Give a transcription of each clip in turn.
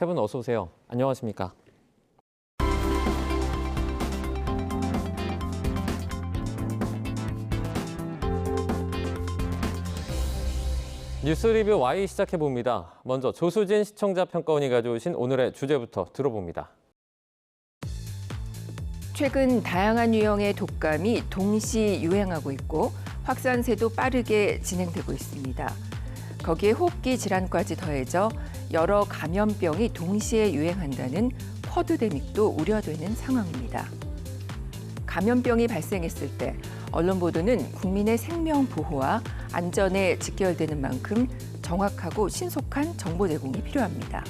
세 분 어서 오세요. 안녕하십니까? 뉴스 리뷰 Y 시작해봅니다. 먼저 조수진 시청자 평가원이 가져오신 오늘의 주제부터 들어봅니다. 최근 다양한 유형의 독감이 동시 유행하고 있고 확산세도 빠르게 진행되고 있습니다. 거기에 호흡기 질환까지 더해져 여러 감염병이 동시에 유행한다는 쿼드데믹도 우려되는 상황입니다. 감염병이 발생했을 때 언론 보도는 국민의 생명 보호와 안전에 직결되는 만큼 정확하고 신속한 정보 제공이 필요합니다.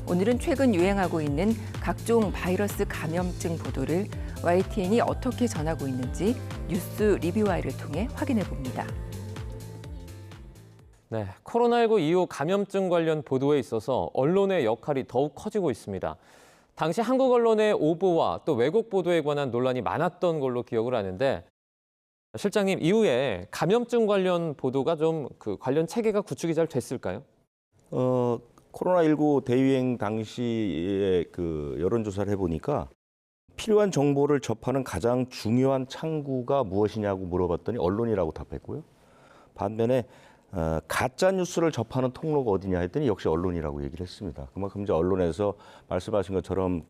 오늘은 최근 유행하고 있는 각종 바이러스 감염증 보도를 YTN이 어떻게 전하고 있는지 뉴스 리뷰와이를 통해 확인해 봅니다. 네, 코로나19 이후 감염증 관련 보도에 있어서 언론의 역할이 더욱 커지고 있습니다. 당시 한국 언론의 오보와 또 왜곡 보도에 관한 논란이 많았던 걸로 기억을 하는데 실장님, 이후에 감염증 관련 보도가 좀 관련 체계가 구축이 잘 됐을까요? 코로나19 대유행 당시에 여론조사를 해보니까 필요한 정보를 접하는 가장 중요한 창구가 무엇이냐고 물어봤더니 언론이라고 답했고요. 반면에 가짜 뉴스를 접하는 통로가 어디냐 했더니 역시 언론이라고 얘기를 했습니다. 그만큼 이제 언론에서 말씀하신 것처럼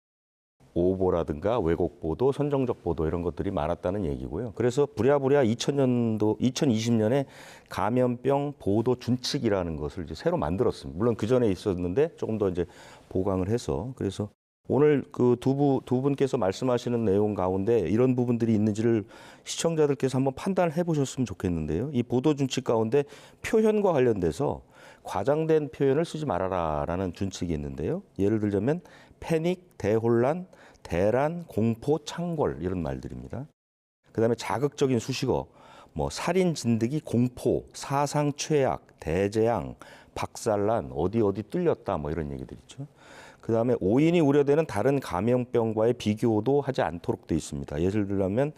오보라든가 왜곡 보도, 선정적 보도 이런 것들이 많았다는 얘기고요. 그래서 부랴부랴 2020년에 감염병 보도 준칙이라는 것을 이제 새로 만들었습니다. 물론 그 전에 있었는데 조금 더 이제 보강을 해서 그래서 오늘 두 분께서 말씀하시는 내용 가운데 이런 부분들이 있는지를 시청자들께서 한번 판단을 해보셨으면 좋겠는데요. 이 보도 준칙 가운데 표현과 관련돼서 과장된 표현을 쓰지 말아라라는 준칙이 있는데요. 예를 들자면 패닉, 대혼란, 대란, 공포, 창궐 이런 말들입니다. 그다음에 자극적인 수식어, 살인, 진드기, 공포, 사상 최악, 대재앙, 박살난, 어디 뚫렸다 이런 얘기들 있죠. 그다음에 오인이 우려되는 다른 감염병과의 비교도 하지 않도록 돼 있습니다. 예를 들면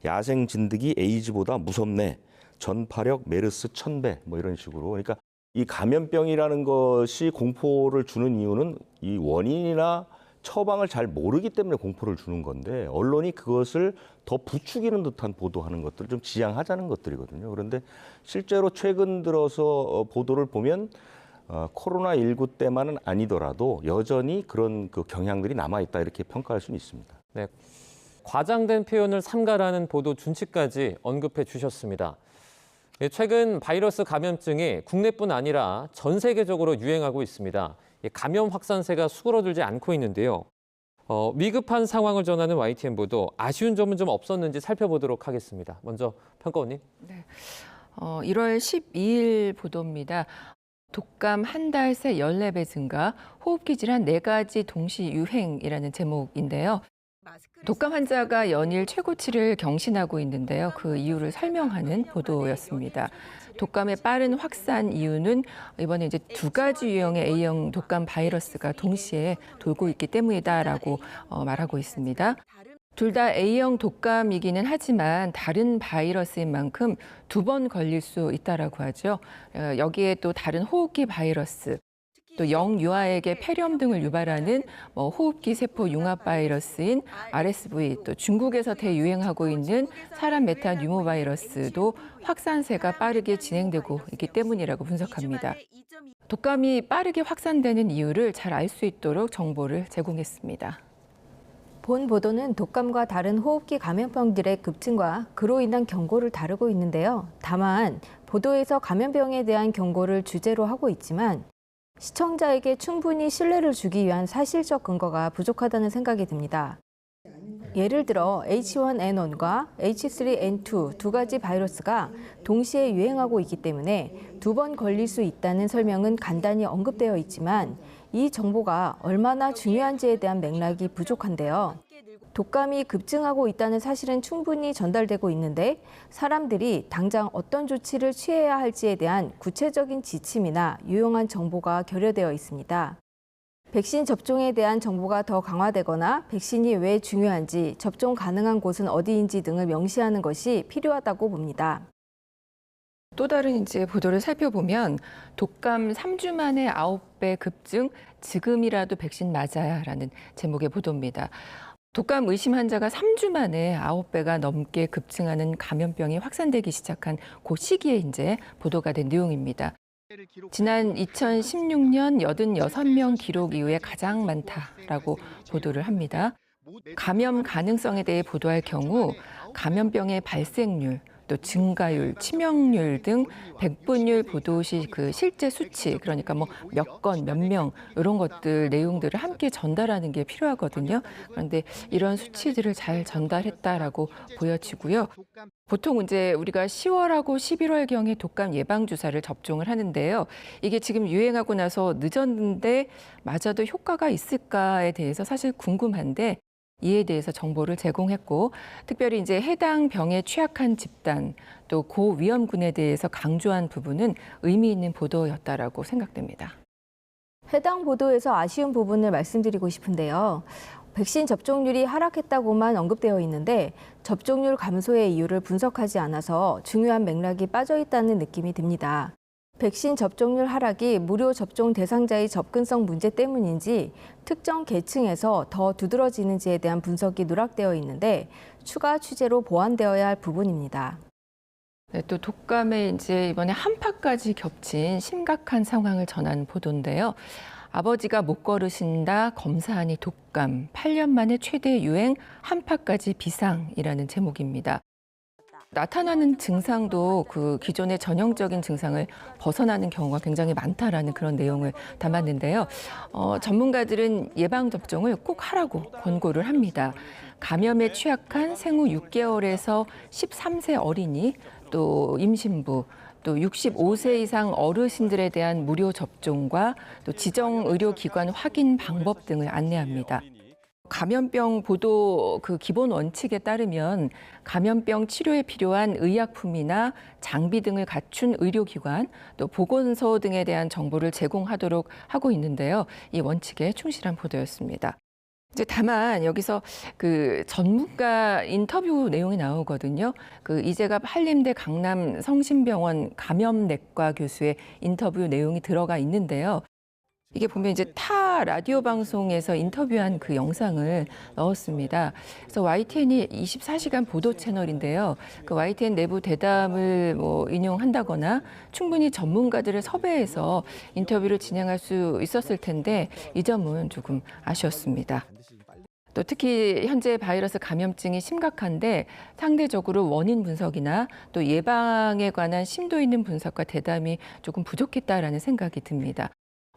야생 진드기 에이즈보다 무섭네, 전파력 메르스 1000배 이런 식으로. 그러니까 이 감염병이라는 것이 공포를 주는 이유는 이 원인이나 처방을 잘 모르기 때문에 공포를 주는 건데 언론이 그것을 더 부추기는 듯한 보도하는 것들을 좀 지양하자는 것들이거든요. 그런데 실제로 최근 들어서 보도를 보면 코로나19 때만은 아니더라도 여전히 그런 경향들이 남아있다 이렇게 평가할 수는 있습니다. 네, 과장된 표현을 삼가라는 보도 준칙까지 언급해 주셨습니다. 최근 바이러스 감염증이 국내뿐 아니라 전 세계적으로 유행하고 있습니다. 감염 확산세가 수그러들지 않고 있는데요. 위급한 상황을 전하는 YTN 보도, 아쉬운 점은 좀 없었는지 살펴보도록 하겠습니다. 먼저 평가원님. 네, 1월 12일 보도입니다. 독감 한 달 새 14배 증가, 호흡기 질환 4가지 동시 유행이라는 제목인데요. 독감 환자가 연일 최고치를 경신하고 있는데요. 그 이유를 설명하는 보도였습니다. 독감의 빠른 확산 이유는 이번에 이제 2가지 유형의 A형 독감 바이러스가 동시에 돌고 있기 때문이다라고 말하고 있습니다. 둘 다 A형 독감이기는 하지만 다른 바이러스인 만큼 2번 걸릴 수 있다라고 하죠. 여기에 또 다른 호흡기 바이러스, 또 영유아에게 폐렴 등을 유발하는 호흡기 세포 융합 바이러스인 RSV, 또 중국에서 대유행하고 있는 사람 메타 뉴모 바이러스도 확산세가 빠르게 진행되고 있기 때문이라고 분석합니다. 독감이 빠르게 확산되는 이유를 잘 알 수 있도록 정보를 제공했습니다. 본 보도는 독감과 다른 호흡기 감염병들의 급증과 그로 인한 경고를 다루고 있는데요. 다만 보도에서 감염병에 대한 경고를 주제로 하고 있지만 시청자에게 충분히 신뢰를 주기 위한 사실적 근거가 부족하다는 생각이 듭니다. 예를 들어 H1N1과 H3N2 두 가지 바이러스가 동시에 유행하고 있기 때문에 2번 걸릴 수 있다는 설명은 간단히 언급되어 있지만 이 정보가 얼마나 중요한지에 대한 맥락이 부족한데요. 독감이 급증하고 있다는 사실은 충분히 전달되고 있는데 사람들이 당장 어떤 조치를 취해야 할지에 대한 구체적인 지침이나 유용한 정보가 결여되어 있습니다. 백신 접종에 대한 정보가 더 강화되거나 백신이 왜 중요한지, 접종 가능한 곳은 어디인지 등을 명시하는 것이 필요하다고 봅니다. 또 다른 이제 보도를 살펴보면 독감 3주 만에 9배 급증, 지금이라도 백신 맞아야라는 제목의 보도입니다. 독감 의심 환자가 3주 만에 9배가 넘게 급증하는 감염병이 확산되기 시작한 그 시기에 이제 보도가 된 내용입니다. 지난 2016년 86명 기록 이후에 가장 많다라고 보도를 합니다. 감염 가능성에 대해 보도할 경우 감염병의 발생률, 또 증가율, 치명률 등 백분율 보도 시 그 실제 수치, 그러니까 뭐 몇 건, 몇 명 이런 것들 내용들을 함께 전달하는 게 필요하거든요. 그런데 이런 수치들을 잘 전달했다라고 보여지고요. 보통 이제 우리가 10월하고 11월경에 독감 예방 주사를 접종을 하는데요. 이게 지금 유행하고 나서 늦었는데 맞아도 효과가 있을까에 대해서 사실 궁금한데 이에 대해서 정보를 제공했고, 특별히 이제 해당 병에 취약한 집단 또 고위험군에 대해서 강조한 부분은 의미 있는 보도였다라고 생각됩니다. 해당 보도에서 아쉬운 부분을 말씀드리고 싶은데요. 백신 접종률이 하락했다고만 언급되어 있는데 접종률 감소의 이유를 분석하지 않아서 중요한 맥락이 빠져 있다는 느낌이 듭니다. 백신 접종률 하락이 무료 접종 대상자의 접근성 문제 때문인지 특정 계층에서 더 두드러지는지에 대한 분석이 누락되어 있는데 추가 취재로 보완되어야 할 부분입니다. 네, 또 독감에 이제 이번에 한파까지 겹친 심각한 상황을 전한 보도인데요. 아버지가 못 걸으신다, 검사하니 독감, 8년 만에 최대 유행, 한파까지 비상이라는 제목입니다. 나타나는 증상도 그 기존의 전형적인 증상을 벗어나는 경우가 굉장히 많다라는 그런 내용을 담았는데요. 전문가들은 예방접종을 꼭 하라고 권고를 합니다. 감염에 취약한 생후 6개월에서 13세 어린이, 또 임신부, 또 65세 이상 어르신들에 대한 무료 접종과 또 지정 의료기관 확인 방법 등을 안내합니다. 감염병 보도 그 기본 원칙에 따르면 감염병 치료에 필요한 의약품이나 장비 등을 갖춘 의료기관, 또 보건소 등에 대한 정보를 제공하도록 하고 있는데요. 이 원칙에 충실한 보도였습니다. 이제 다만 여기서 그 전문가 인터뷰 내용이 나오거든요. 그 이재갑 한림대 강남 성심병원 감염내과 교수의 인터뷰 내용이 들어가 있는데요. 이게 보면 이제 타 라디오 방송에서 인터뷰한 그 영상을 넣었습니다. 그래서 YTN이 24시간 보도 채널인데요. 그 YTN 내부 대담을 뭐 인용한다거나 충분히 전문가들을 섭외해서 인터뷰를 진행할 수 있었을 텐데 이 점은 조금 아쉬웠습니다. 또 특히 현재 바이러스 감염증이 심각한데 상대적으로 원인 분석이나 또 예방에 관한 심도 있는 분석과 대담이 조금 부족했다라는 생각이 듭니다.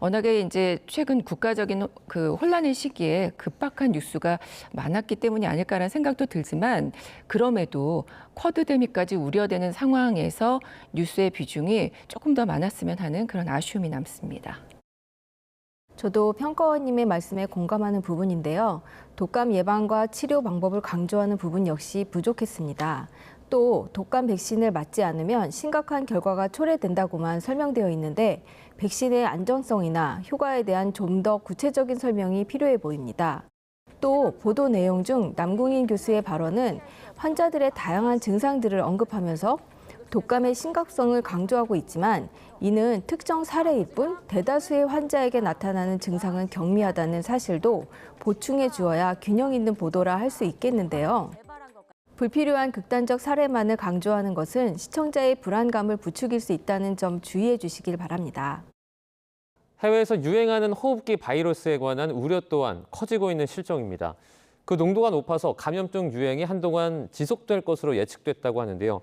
워낙에 이제 최근 국가적인 그 혼란의 시기에 급박한 뉴스가 많았기 때문이 아닐까라는 생각도 들지만 그럼에도 쿼드데믹까지 우려되는 상황에서 뉴스의 비중이 조금 더 많았으면 하는 그런 아쉬움이 남습니다. 저도 평가원님의 말씀에 공감하는 부분인데요. 독감 예방과 치료 방법을 강조하는 부분 역시 부족했습니다. 또 독감 백신을 맞지 않으면 심각한 결과가 초래된다고만 설명되어 있는데 백신의 안전성이나 효과에 대한 좀 더 구체적인 설명이 필요해 보입니다. 또 보도 내용 중 남궁인 교수의 발언은 환자들의 다양한 증상들을 언급하면서 독감의 심각성을 강조하고 있지만 이는 특정 사례일 뿐 대다수의 환자에게 나타나는 증상은 경미하다는 사실도 보충해 주어야 균형 있는 보도라 할 수 있겠는데요. 불필요한 극단적 사례만을 강조하는 것은 시청자의 불안감을 부추길 수 있다는 점 주의해 주시길 바랍니다. 해외에서 유행하는 호흡기 바이러스에 관한 우려 또한 커지고 있는 실정입니다. 그 농도가 높아서 감염증 유행이 한동안 지속될 것으로 예측됐다고 하는데요.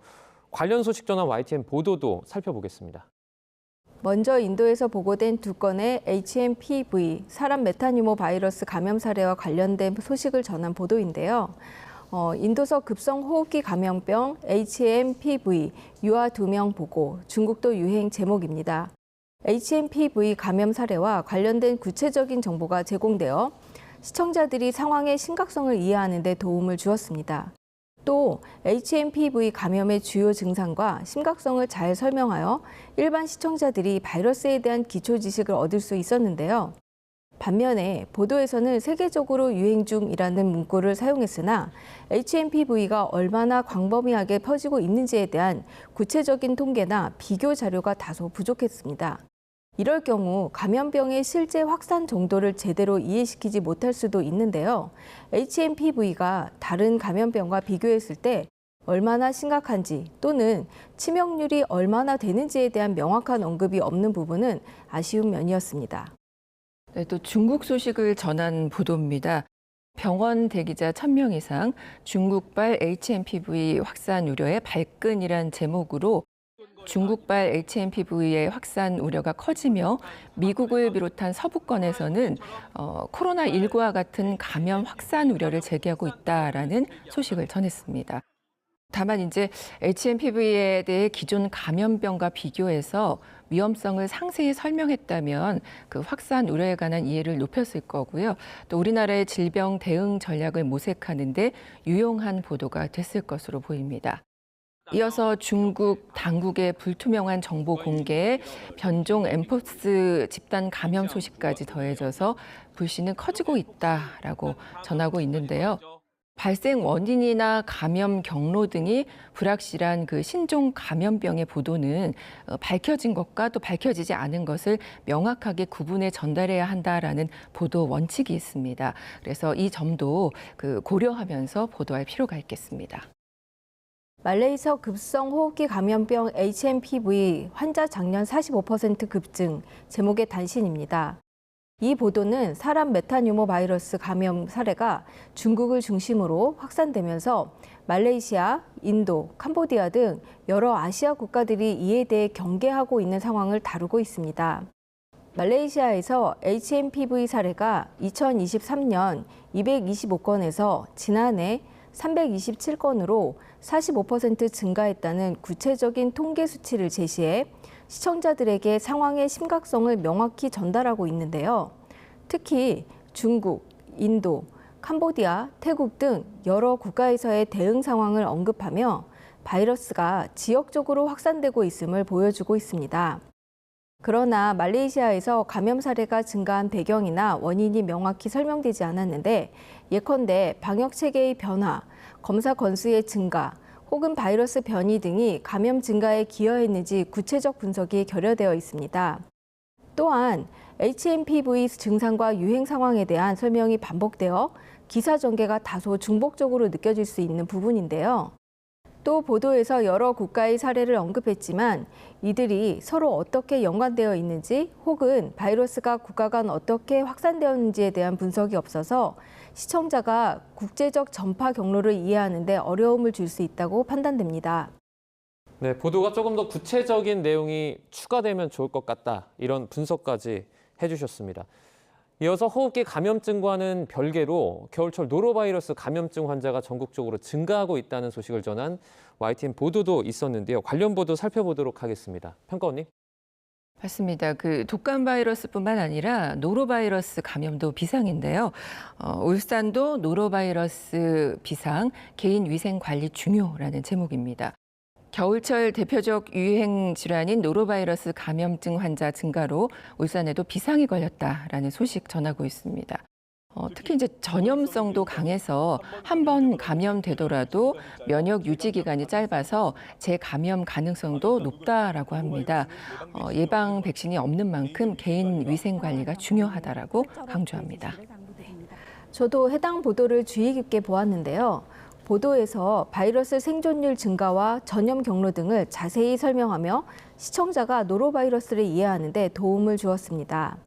관련 소식 전한 YTN 보도도 살펴보겠습니다. 먼저 인도에서 보고된 2건의 HMPV, 사람 메타뉴모 바이러스 감염 사례와 관련된 소식을 전한 보도인데요. 인도서 급성호흡기 감염병 HMPV 유아 2명 보고, 중국도 유행 제목입니다. HMPV 감염 사례와 관련된 구체적인 정보가 제공되어 시청자들이 상황의 심각성을 이해하는 데 도움을 주었습니다. 또 HMPV 감염의 주요 증상과 심각성을 잘 설명하여 일반 시청자들이 바이러스에 대한 기초 지식을 얻을 수 있었는데요. 반면에 보도에서는 세계적으로 유행 중이라는 문구를 사용했으나 HMPV가 얼마나 광범위하게 퍼지고 있는지에 대한 구체적인 통계나 비교 자료가 다소 부족했습니다. 이럴 경우 감염병의 실제 확산 정도를 제대로 이해시키지 못할 수도 있는데요. HMPV가 다른 감염병과 비교했을 때 얼마나 심각한지 또는 치명률이 얼마나 되는지에 대한 명확한 언급이 없는 부분은 아쉬운 면이었습니다. 네, 또 중국 소식을 전한 보도입니다. 병원 대기자 1,000명 이상 중국발 HMPV 확산 우려의 발끈이란 제목으로 중국발 HMPV의 확산 우려가 커지며 미국을 비롯한 서부권에서는 코로나19와 같은 감염 확산 우려를 제기하고 있다라는 소식을 전했습니다. 다만 이제 HMPV에 대해 기존 감염병과 비교해서 위험성을 상세히 설명했다면 그 확산 우려에 관한 이해를 높였을 거고요. 또 우리나라의 질병 대응 전략을 모색하는 데 유용한 보도가 됐을 것으로 보입니다. 이어서 중국 당국의 불투명한 정보 공개에 변종 엠포스 집단 감염 소식까지 더해져서 불씨는 커지고 있다라고 전하고 있는데요. 발생 원인이나 감염 경로 등이 불확실한 그 신종 감염병의 보도는 밝혀진 것과 또 밝혀지지 않은 것을 명확하게 구분해 전달해야 한다라는 보도 원칙이 있습니다. 그래서 이 점도 고려하면서 보도할 필요가 있겠습니다. 말레이서 급성 호흡기 감염병 HMPV 환자 작년 45% 급증, 제목의 단신입니다. 이 보도는 사람 메타뉴모 바이러스 감염 사례가 중국을 중심으로 확산되면서 말레이시아, 인도, 캄보디아 등 여러 아시아 국가들이 이에 대해 경계하고 있는 상황을 다루고 있습니다. 말레이시아에서 HMPV 사례가 2023년 225건에서 지난해 327건으로 45% 증가했다는 구체적인 통계 수치를 제시해 시청자들에게 상황의 심각성을 명확히 전달하고 있는데요. 특히 중국, 인도, 캄보디아, 태국 등 여러 국가에서의 대응 상황을 언급하며 바이러스가 지역적으로 확산되고 있음을 보여주고 있습니다. 그러나 말레이시아에서 감염 사례가 증가한 배경이나 원인이 명확히 설명되지 않았는데 예컨대 방역 체계의 변화, 검사 건수의 증가, 혹은 바이러스 변이 등이 감염 증가에 기여했는지 구체적 분석이 결여되어 있습니다. 또한 HMPV 증상과 유행 상황에 대한 설명이 반복되어 기사 전개가 다소 중복적으로 느껴질 수 있는 부분인데요. 또 보도에서 여러 국가의 사례를 언급했지만 이들이 서로 어떻게 연관되어 있는지 혹은 바이러스가 국가 간 어떻게 확산되었는지에 대한 분석이 없어서 시청자가 국제적 전파 경로를 이해하는 데 어려움을 줄 수 있다고 판단됩니다. 네, 보도가 조금 더 구체적인 내용이 추가되면 좋을 것 같다. 이런 분석까지 해주셨습니다. 이어서 호흡기 감염증과는 별개로 겨울철 노로바이러스 감염증 환자가 전국적으로 증가하고 있다는 소식을 전한 YTN 보도도 있었는데요. 관련 보도 살펴보도록 하겠습니다. 평가원님. 맞습니다. 독감 바이러스뿐만 아니라 노로바이러스 감염도 비상인데요. 울산도 노로바이러스 비상, 개인 위생 관리 중요라는 제목입니다. 겨울철 대표적 유행 질환인 노로바이러스 감염증 환자 증가로 울산에도 비상이 걸렸다라는 소식 전하고 있습니다. 특히 이제 전염성도 강해서 한 번 감염되더라도 면역 유지 기간이 짧아서 재감염 가능성도 높다라고 합니다. 예방 백신이 없는 만큼 개인 위생 관리가 중요하다라고 강조합니다. 저도 해당 보도를 주의 깊게 보았는데요. 보도에서 바이러스 생존율 증가와 전염 경로 등을 자세히 설명하며 시청자가 노로바이러스를 이해하는 데 도움을 주었습니다.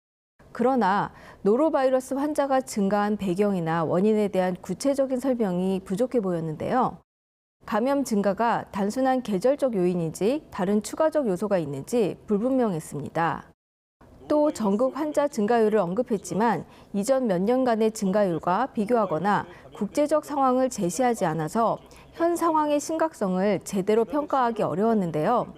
그러나 노로바이러스 환자가 증가한 배경이나 원인에 대한 구체적인 설명이 부족해 보였는데요. 감염 증가가 단순한 계절적 요인인지 다른 추가적 요소가 있는지 불분명했습니다. 또 전국 환자 증가율을 언급했지만 이전 몇 년간의 증가율과 비교하거나 국제적 상황을 제시하지 않아서 현 상황의 심각성을 제대로 평가하기 어려웠는데요.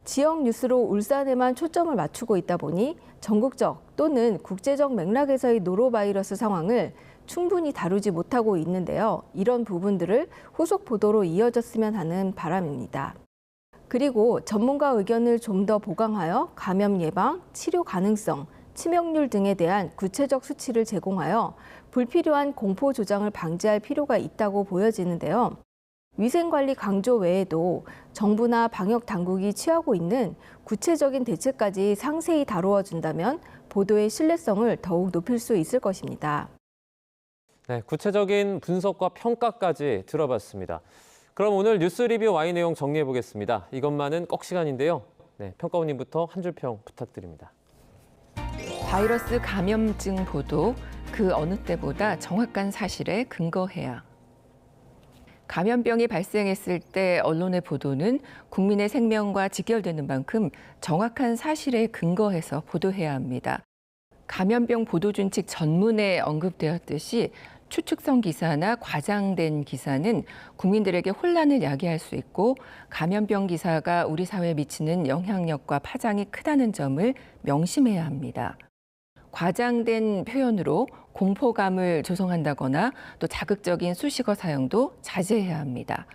지역 뉴스로 울산에만 초점을 맞추고 있다 보니 전국적 또는 국제적 맥락에서의 노로바이러스 상황을 충분히 다루지 못하고 있는데요. 이런 부분들을 후속 보도로 이어졌으면 하는 바람입니다. 그리고 전문가 의견을 좀 더 보강하여 감염 예방, 치료 가능성, 치명률 등에 대한 구체적 수치를 제공하여 불필요한 공포 조장을 방지할 필요가 있다고 보여지는데요. 위생관리 강조 외에도 정부나 방역 당국이 취하고 있는 구체적인 대책까지 상세히 다루어 준다면 보도의 신뢰성을 더욱 높일 수 있을 것입니다. 네, 구체적인 분석과 평가까지 들어봤습니다. 그럼 오늘 뉴스 리뷰 Y 내용 정리해 보겠습니다. 이것만은 꼭 시간인데요. 네, 평가원님부터 한 줄 평 부탁드립니다. 바이러스 감염증 보도 그 어느 때보다 정확한 사실에 근거해야. 감염병이 발생했을 때 언론의 보도는 국민의 생명과 직결되는 만큼 정확한 사실에 근거해서 보도해야 합니다. 감염병 보도 준칙 전문에 언급되었듯이 추측성 기사나 과장된 기사는 국민들에게 혼란을 야기할 수 있고 감염병 기사가 우리 사회에 미치는 영향력과 파장이 크다는 점을 명심해야 합니다. 과장된 표현으로 공포감을 조성한다거나 또 자극적인 수식어 사용도 자제해야 합니다.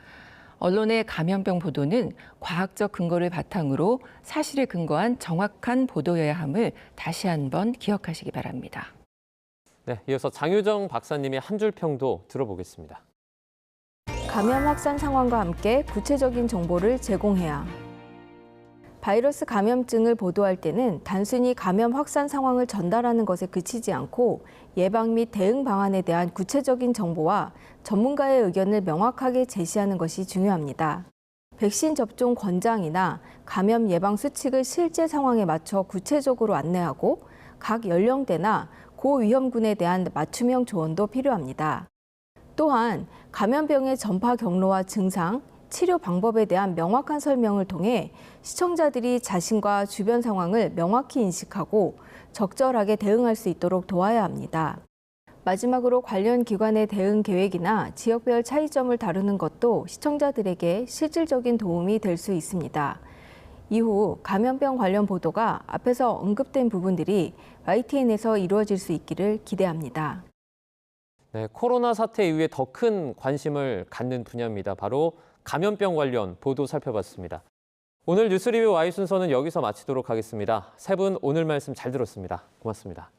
언론의 감염병 보도는 과학적 근거를 바탕으로 사실에 근거한 정확한 보도여야 함을 다시 한번 기억하시기 바랍니다. 네, 이어서 장유정 박사님의 한 줄 평도 들어보겠습니다. 감염 확산 상황과 함께 구체적인 정보를 제공해야. 바이러스 감염증을 보도할 때는 단순히 감염 확산 상황을 전달하는 것에 그치지 않고 예방 및 대응 방안에 대한 구체적인 정보와 전문가의 의견을 명확하게 제시하는 것이 중요합니다. 백신 접종 권장이나 감염 예방 수칙을 실제 상황에 맞춰 구체적으로 안내하고 각 연령대나 고위험군에 대한 맞춤형 조언도 필요합니다. 또한 감염병의 전파 경로와 증상, 치료 방법에 대한 명확한 설명을 통해 시청자들이 자신과 주변 상황을 명확히 인식하고 적절하게 대응할 수 있도록 도와야 합니다. 마지막으로 관련 기관의 대응 계획이나 지역별 차이점을 다루는 것도 시청자들에게 실질적인 도움이 될 수 있습니다. 이후 감염병 관련 보도가 앞에서 언급된 부분들이 YTN에서 이루어질 수 있기를 기대합니다. 네, 코로나 사태 이후에 더 큰 관심을 갖는 분야입니다. 바로 감염병 관련 보도 살펴봤습니다. 오늘 뉴스 리뷰 Y 순서는 여기서 마치도록 하겠습니다. 세 분 오늘 말씀 잘 들었습니다. 고맙습니다.